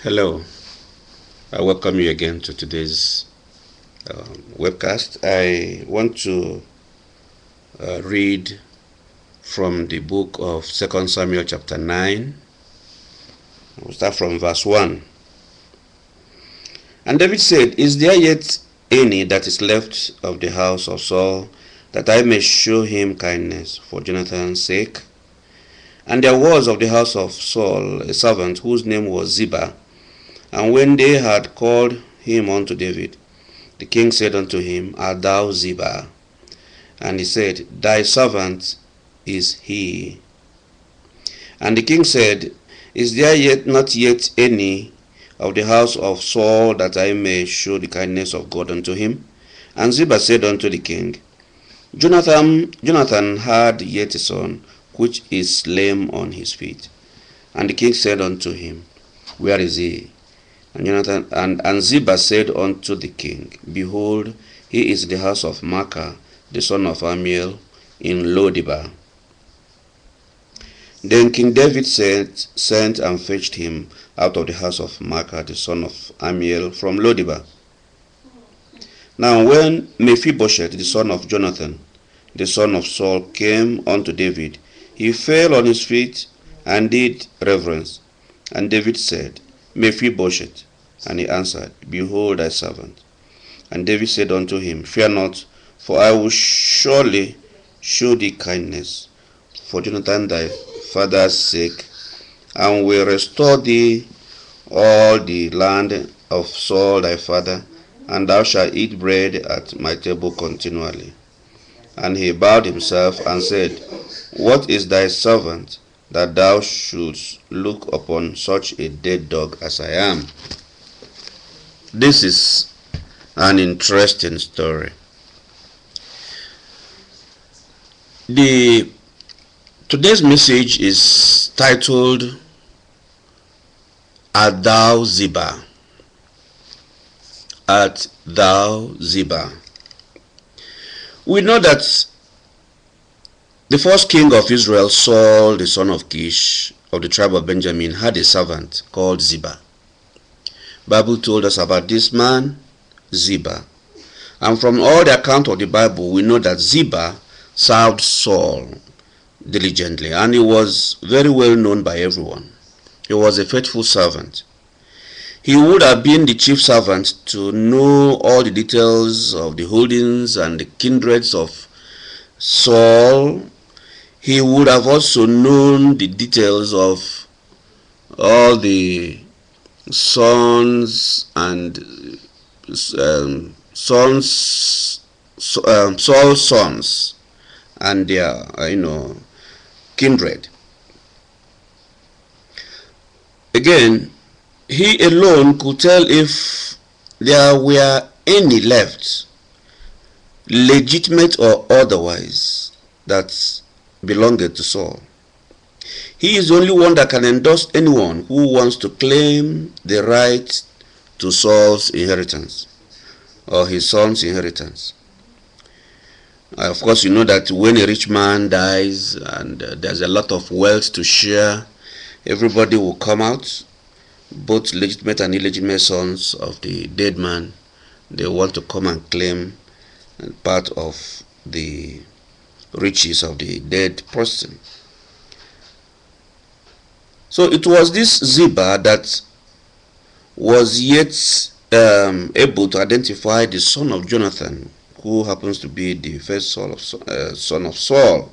Hello, I welcome you again to today's webcast. I want to read from the book of 2 Samuel chapter 9. We'll start from verse 1. And David said, "Is there yet any that is left of the house of Saul, that I may show him kindness for Jonathan's sake? And there was of the house of Saul a servant whose name was Ziba. And when they had called him unto David, the king said unto him, Art thou Ziba? And he said, Thy servant is he. And the king said, Is there not yet any of the house of Saul, that I may show the kindness of God unto him? And Ziba said unto the king, Jonathan had yet a son, which is lame on his feet. And the king said unto him, Where is he? And Ziba said unto the king, Behold, he is in the house of Maachah, the son of Ammiel, in Lodebar. Then King David sent and fetched him out of the house of Maachah, the son of Ammiel, from Lodebar. Now when Mephibosheth, the son of Jonathan, the son of Saul, came unto David, he fell on his feet and did reverence. And David said, Mephibosheth. And he answered, Behold thy servant. And David said unto him, Fear not, for I will surely show thee kindness for Jonathan thy father's sake, and will restore thee all the land of Saul thy father, and thou shalt eat bread at my table continually. And he bowed himself and said, What is thy servant, that thou shouldst look upon such a dead dog as I am? This is an interesting story. Today's message is titled, Art thou Ziba? Art thou Ziba? We know that the first king of Israel, Saul, the son of Kish, of the tribe of Benjamin, had a servant called Ziba. Bible told us about this man, Ziba. And from all the account of the Bible, we know that Ziba served Saul diligently, and he was very well known by everyone. He was a faithful servant. He would have been the chief servant to know all the details of the holdings and the kindreds of Saul. He would have also known the details of all the sons and Saul's sons and their kindred. Again, he alone could tell if there were any left, legitimate or otherwise, that belonged to Saul. He is the only one that can endorse anyone who wants to claim the right to Saul's inheritance or his son's inheritance. Of course, you know that when a rich man dies and there's a lot of wealth to share, everybody will come out, both legitimate and illegitimate sons of the dead man. They want to come and claim part of the riches of the dead person. So it was this Ziba that was yet able to identify the son of Jonathan, who happens to be the first son of Saul.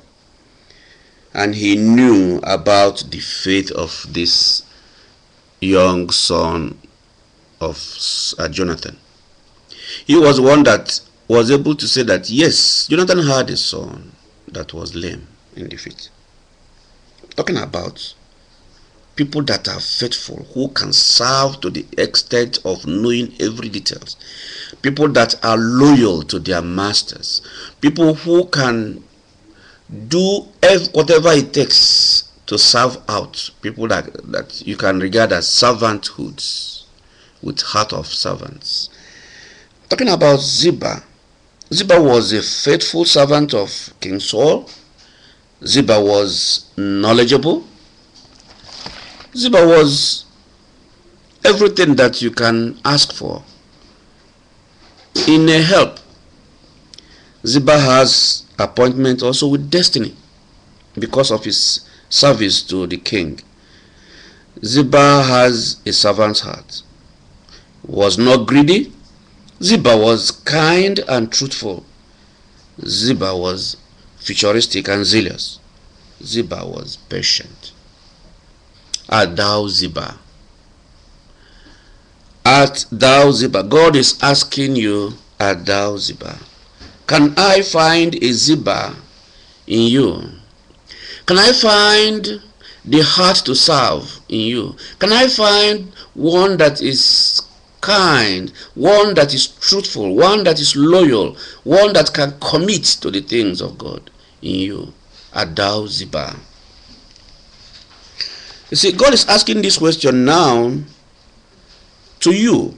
And he knew about the faith of this young son of Jonathan. He was one that was able to say that, yes, Jonathan had a son that was lame in the feet. Talking about people that are faithful, who can serve to the extent of knowing every details. People that are loyal to their masters. People who can do whatever it takes to serve out. People that you can regard as servanthoods, with heart of servants. Talking about Ziba. Ziba was a faithful servant of King Saul. Ziba was knowledgeable. Ziba was everything that you can ask for in a help. Ziba has appointment also with destiny because of his service to the king. Ziba has a servant's heart. Was not greedy. Ziba was kind and truthful. Ziba was futuristic and zealous. Ziba was patient. Art thou Ziba? Art thou Ziba? God is asking you, art thou Ziba? Can I find a Ziba in you? Can I find the heart to serve in you? Can I find one that is kind, one that is truthful, one that is loyal, one that can commit to the things of God in you? Art thou Ziba? You see, God is asking this question now to you.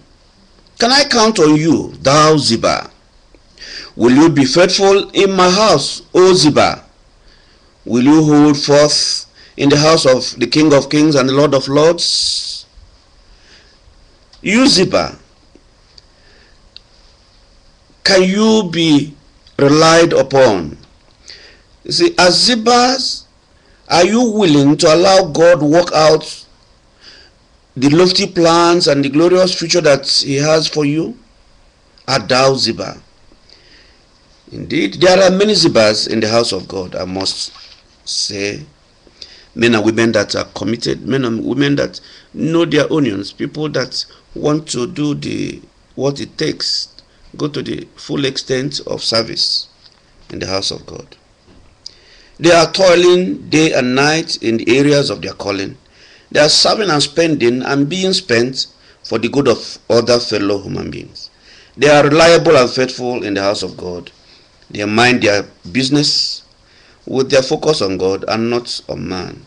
Can I count on you, thou Ziba? Will you be faithful in my house, O Ziba? Will you hold forth in the house of the King of Kings and the Lord of Lords? You, Ziba, can you be relied upon? You see, as Zibas, are you willing to allow God work out the lofty plans and the glorious future that He has for you? Art thou Ziba? Indeed, there are many Zibas in the house of God, I must say. Men and women that are committed, men and women that know their onions, people that want to do what it takes, go to the full extent of service in the house of God. They are toiling day and night in the areas of their calling. They are serving and spending and being spent for the good of other fellow human beings. They are reliable and faithful in the house of God. They mind their business with their focus on God and not on man.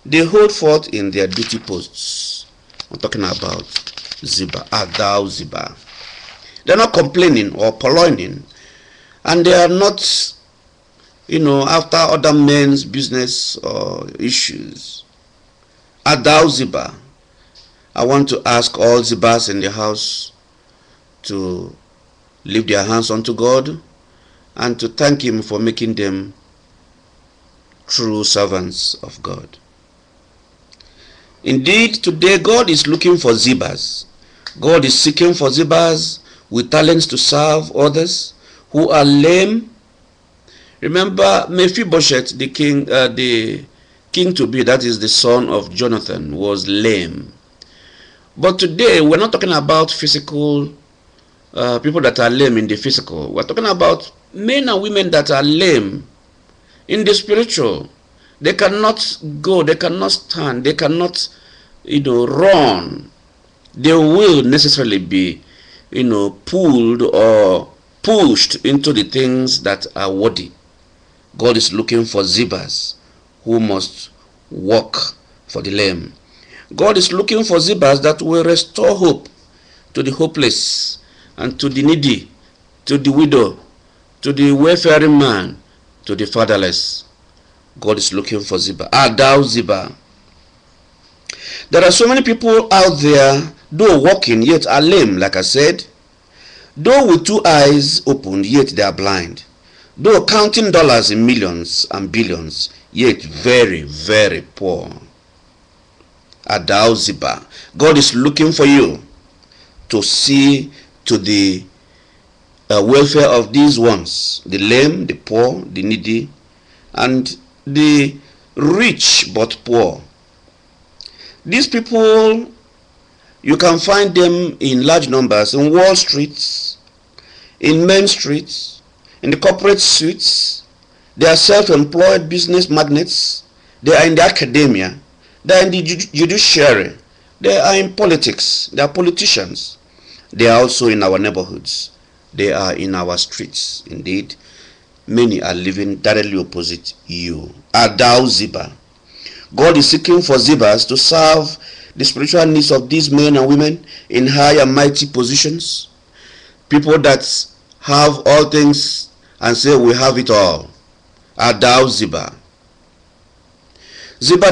They hold forth in their duty posts. I'm talking about Ziba. Art thou Ziba? They're not complaining or purloining, and they are not, after other men's business or issues. Art thou Ziba? I want to ask all Zibas in the house to lift their hands unto God and to thank Him for making them true servants of God. Indeed, today God is looking for Zibas. God is seeking for Zibas with talents to serve others who are lame. Remember, Mephibosheth, the king to be, that is the son of Jonathan, was lame. But today we're not talking about physical people that are lame in the physical. We're talking about men and women that are lame in the spiritual. They cannot go, they cannot stand, they cannot run. They will necessarily be pulled or pushed into the things that are worthy. God is looking for Zibas who must walk for the lame. God is looking for Zibas that will restore hope to the hopeless and to the needy, to the widow, to the wayfaring man, to the fatherless. God is looking for Ziba. Art thou Ziba? There are so many people out there, though walking, yet are lame, like I said. Though with two eyes opened, yet they are blind. Though counting dollars in millions and billions, yet very, very poor. Art thou Ziba? God is looking for you to see to the welfare of these ones, the lame, the poor, the needy, and the rich but poor. These people, you can find them in large numbers in Wall Street, in Main Street, in the corporate suites. They are self-employed business magnates. They are in the academia. They are in the judiciary. They are in politics. They are politicians. They are also in our neighborhoods. They are in our streets. Indeed, many are living directly opposite you. Art thou Ziba? God is seeking for Zibas to serve the spiritual needs of these men and women in high and mighty positions. People that have all things and say we have it all. Art thou Ziba? Ziba